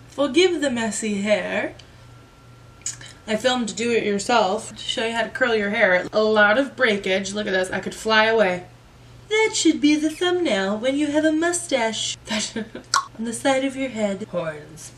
Forgive the messy hair. I filmed Do It Yourself to show you how to curl your hair. A lot of breakage. Look at this. I could fly away. That should be the thumbnail when you have a mustache on the side of your head. Horns.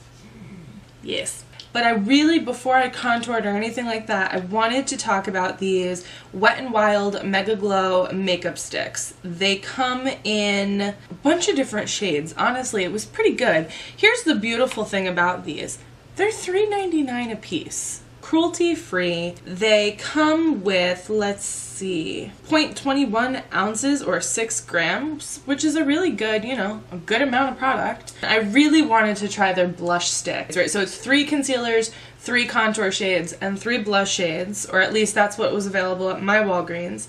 Yes. But I really, before I contoured or anything like that, I wanted to talk about these Wet n Wild Megaglo makeup sticks. They come in a bunch of different shades. Honestly, it was pretty good. Here's the beautiful thing about these. They're $3.99 a piece. Cruelty-free. They come with, let's see, 0.21 ounces or 6 grams, which is a really good, you know, a good amount of product. I really wanted to try their blush sticks, right? So it's 3 concealers, 3 contour shades, and 3 blush shades, or at least that's what was available at my Walgreens.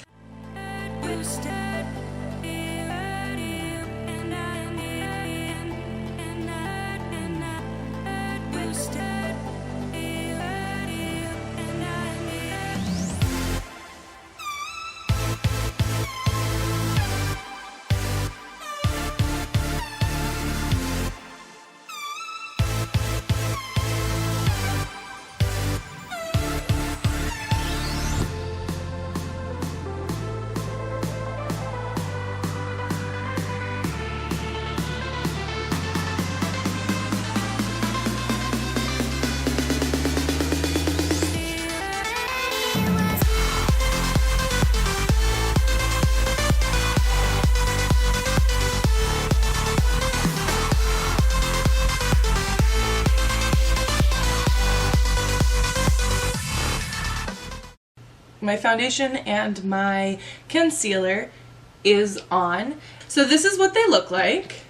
My foundation and my concealer is on. So this is what they look like.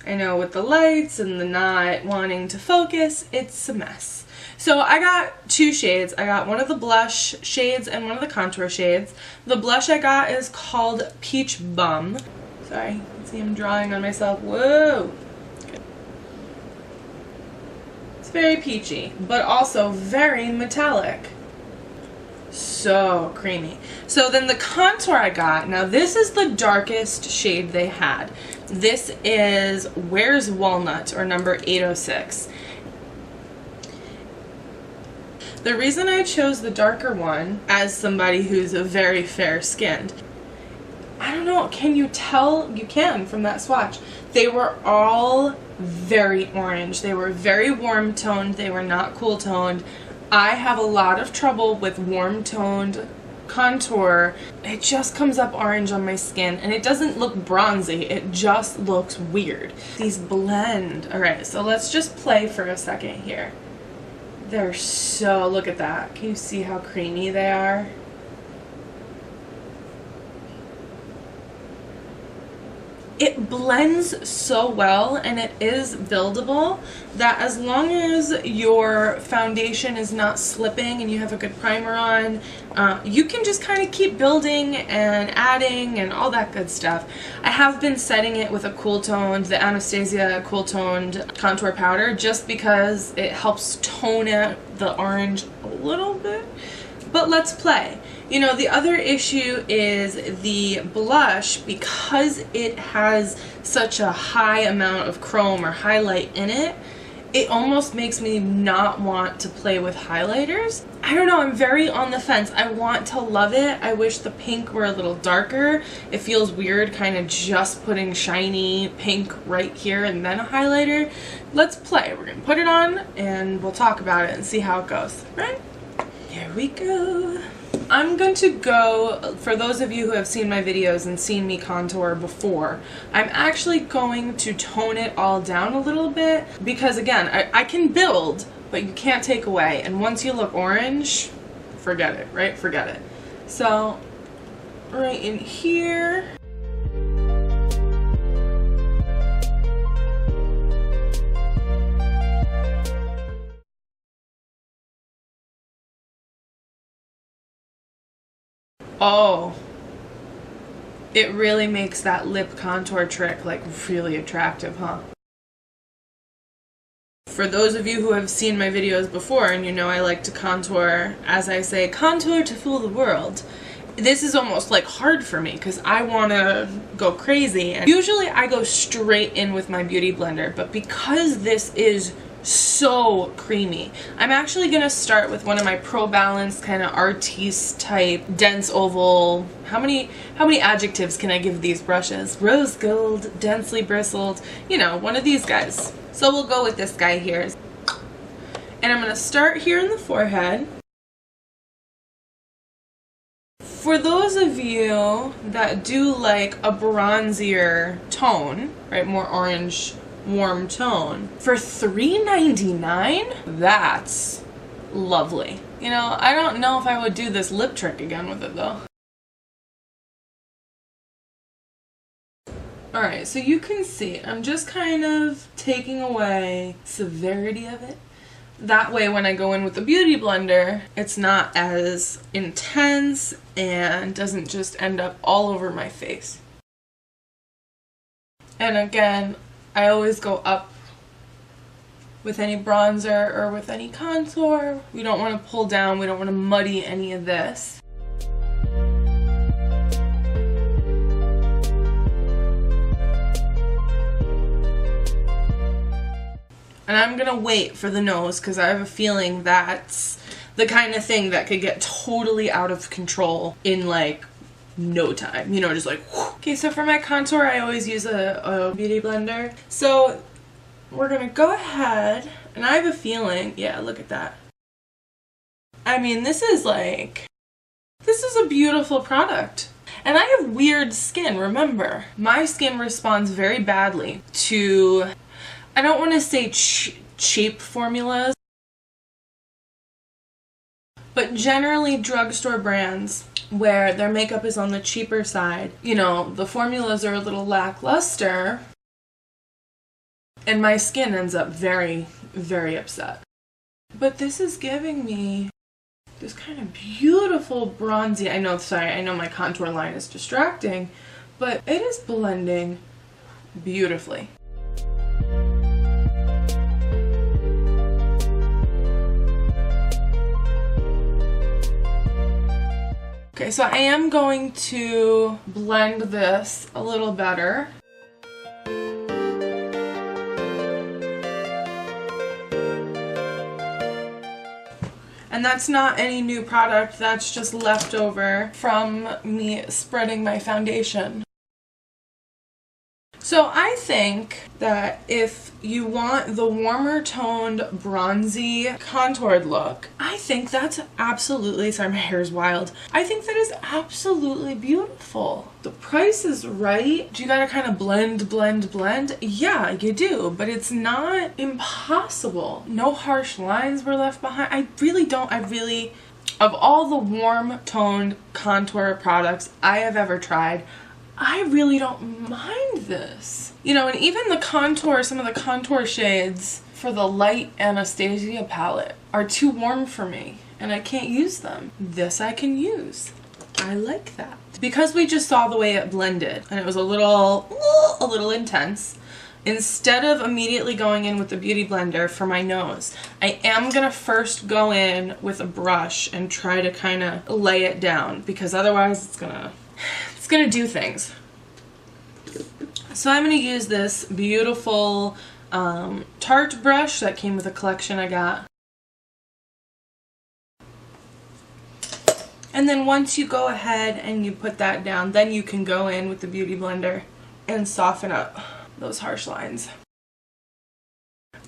I know with the lights and the not wanting to focus, it's a mess. So I got 2 shades. I got one of the blush shades and one of the contour shades. The blush I got is called Peach Bum. Sorry, you can see I'm drawing on myself. Whoa! It's very peachy, but also very metallic. So creamy. So then the contour I got, now this is the darkest shade they had. This is Where's Walnut, or number 806. The reason I chose the darker one, as somebody who's a very fair skinned, I don't know, can you tell? You can from that swatch. They were all very orange. They were very warm toned. They were not cool toned. I have a lot of trouble with warm toned contour. It just comes up orange on my skin and it doesn't look bronzy, it just looks weird. These blend. Alright, so let's just play for a second here. They're so, look at that. Can you see how creamy they are? It blends so well and it is buildable that as long as your foundation is not slipping and you have a good primer on, you can just kind of keep building and adding and all that good stuff. I have been setting it with a cool toned, the Anastasia cool toned contour powder, just because it helps tone out the orange a little bit. But let's play. You know, the other issue is the blush, because it has such a high amount of chrome or highlight in it, it almost makes me not want to play with highlighters. I don't know, I'm very on the fence. I want to love it. I wish the pink were a little darker. It feels weird kind of just putting shiny pink right here and then a highlighter. Let's play. We're gonna put it on and we'll talk about it and see how it goes, right? Here we go. I'm going to go, for those of you who have seen my videos and seen me contour before, I'm actually going to tone it all down a little bit because, again, I can build, but you can't take away. And once you look orange, forget it, right? Forget it. So, right in here. Oh, it really makes that lip contour trick like really attractive, huh? For those of you who have seen my videos before and you know I like to contour, as I say, contour to fool the world. this is almost like hard for me because I want to go crazy, and usually I go straight in with my beauty blender, but because this is so creamy, I'm actually gonna start with one of my Pro Balance kind of artiste type dense oval. How many adjectives can I give these brushes? Rose gold, densely bristled, you know, one of these guys. So we'll go with this guy here, and I'm gonna start here in the forehead. For those of you that do like a bronzier tone, right, more orange, warm tone, for $3.99, that's lovely. You know, I don't know if I would do this lip trick again with it though. Alright, so you can see I'm just kind of taking away severity of it. That way when I go in with the beauty blender, it's not as intense and doesn't just end up all over my face. And again, I always go up with any bronzer or with any contour. We don't want to pull down, we don't want to muddy any of this. And I'm gonna wait for the nose because I have a feeling that's the kind of thing that could get totally out of control in like no time, you know, just like whoo. Okay, so for my contour I always use a beauty blender. So we're gonna go ahead, and I have a feeling, yeah, look at that. I mean, this is a beautiful product. And I have weird skin, remember. My skin responds very badly to, I don't want to say cheap formulas, but generally drugstore brands where their makeup is on the cheaper side. You know, the formulas are a little lackluster, and my skin ends up very, very upset. But this is giving me this kind of beautiful bronzy, I know my contour line is distracting, but it is blending beautifully. Okay, so I am going to blend this a little better. And that's not any new product, that's just leftover from me spreading my foundation. So I think that if you want the warmer toned, bronzy, contoured look, I think that's absolutely, sorry my hair is wild, I think that is absolutely beautiful. The price is right. Do you gotta kind of blend? Yeah, you do, but it's not impossible. No harsh lines were left behind. Of all the warm toned contour products I have ever tried, I really don't mind this. You know, and even the contour, some of the contour shades for the light Anastasia palette are too warm for me, and I can't use them. This I can use. I like that. Because we just saw the way it blended, and it was a little intense, instead of immediately going in with the beauty blender for my nose, I am gonna first go in with a brush and try to kind of lay it down, because otherwise it's gonna do things. So I'm going to use this beautiful Tarte brush that came with a collection I got. And then once you go ahead and you put that down, then you can go in with the beauty blender and soften up those harsh lines.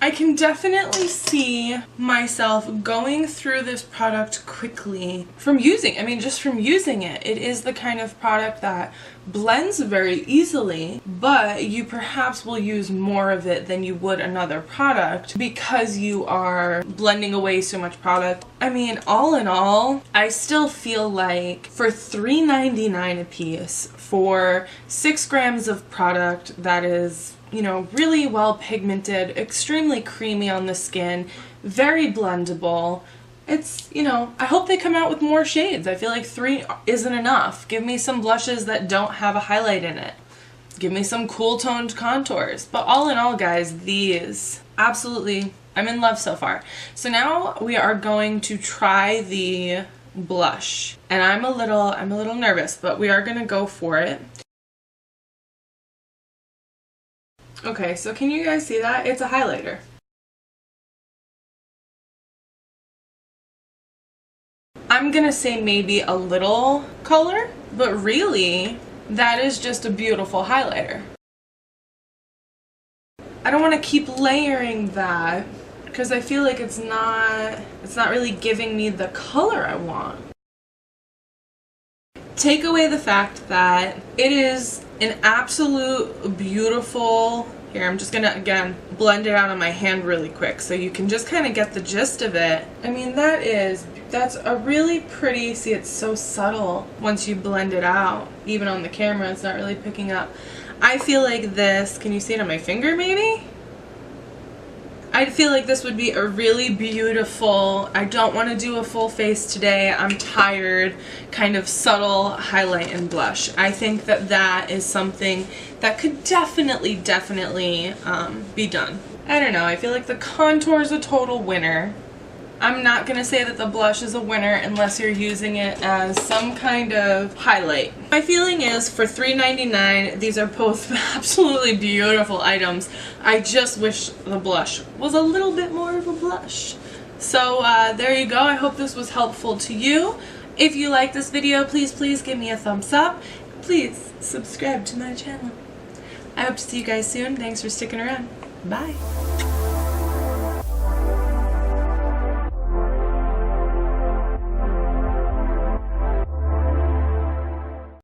I can definitely see myself going through this product quickly from using it. It is the kind of product that blends very easily, but you perhaps will use more of it than you would another product because you are blending away so much product. I mean, all in all, I still feel like for $3.99 a piece for 6 grams of product that is, you know, really well pigmented, extremely creamy on the skin, very blendable. It's, you know, I hope they come out with more shades. I feel like 3 isn't enough. Give me some blushes that don't have a highlight in it. Give me some cool toned contours. But all in all, guys, these, absolutely, I'm in love so far. So now we are going to try the blush. And I'm a little nervous, but we are gonna go for it. Okay, so can you guys see that? It's a highlighter. I'm gonna say maybe a little color, but really, that is just a beautiful highlighter. I don't want to keep layering that because I feel like it's not really giving me the color I want. Take away the fact that it is an absolute beautiful, here I'm just gonna again blend it out on my hand really quick so you can just kind of get the gist of it. I mean, that's a really pretty, see, it's so subtle once you blend it out. Even on the camera, it's not really picking up. I feel like this, can you see it on my finger maybe? I feel like this would be a really beautiful, I don't want to do a full face today, I'm tired, kind of subtle highlight and blush. I think that that is something that could definitely be done. I don't know, I feel like the contour is a total winner. I'm not going to say that the blush is a winner unless you're using it as some kind of highlight. My feeling is for $3.99, these are both absolutely beautiful items. I just wish the blush was a little bit more of a blush. So there you go. I hope this was helpful to you. If you like this video, please give me a thumbs up. Please subscribe to my channel. I hope to see you guys soon. Thanks for sticking around. Bye.